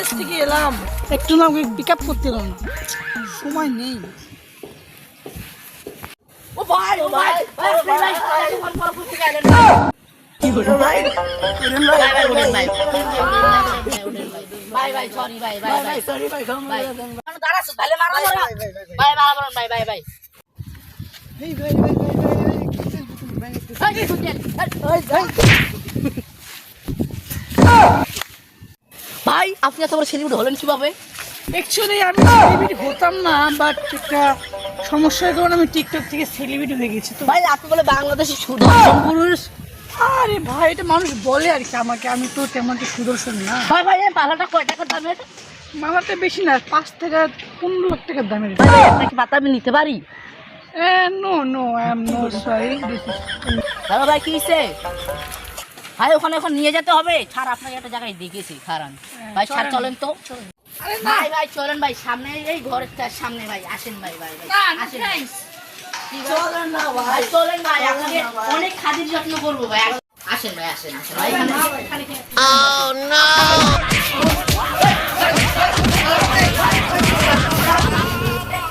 বাংলাদেশ থেকে এলাম, একটু না পিক আপ করতে এলাম না, সময় নেই। ও ভাই ও ভাই কি বলো ভাই ভাই ভাই সরি ভাই ভাই ভাই সরি ভাই দাঁড়াছো তাহলে মারো ভাই ভাই ভাই ভাই এই ভাই ভাই ভাই আপনি এত বড় সেলিব্রিটি হলেন কিভাবে? অ্যাকচুয়ালি আমি সেলিব্রিটি হতাম না, বাট একটা সমস্যার কারণে আমি টিকটক থেকে সেলিব্রিটি হয়ে গেছি। তো ভাই আপনি বলে বাংলাদেশের সুদর্শন পুরুষ। আরে ভাই, এটা মানুষ বলে আর কি আমাকে, আমি তো তেমন কি সুদর্শন না। ভাই ভাই এই পালাটা কয় টাকা দামের? মালাটা বেশি না, 5 থেকে 15 লাখ টাকার দামের। ভাই ভাই আপনাকে পাতা আমি নিতে পারি? No no, I am no sorry. Hello ভাই কি হইছে? ভাই ওখানে এখন নিয়ে যেতে হবে। ছাড় আপনাকে একটা জায়গায় দেখেছি খারান। ভাই ছাড় চলেন তো। আরে না ভাই ভাই চলেন ভাই, সামনে এই ঘরের সামনে ভাই আসেন ভাই ভাই ভাই আসেন থ্যাঙ্কস। চলেন না ভাই চলেন ভাই, আপনাকে অনেক খাতির যত্ন করবো ভাই। আসেন ভাই আসেন আসেন ভাই এখানে। Oh no!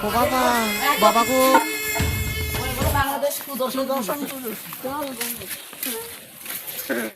ও বাবা বাবা গো, বাংলাদেশ সুদর্শন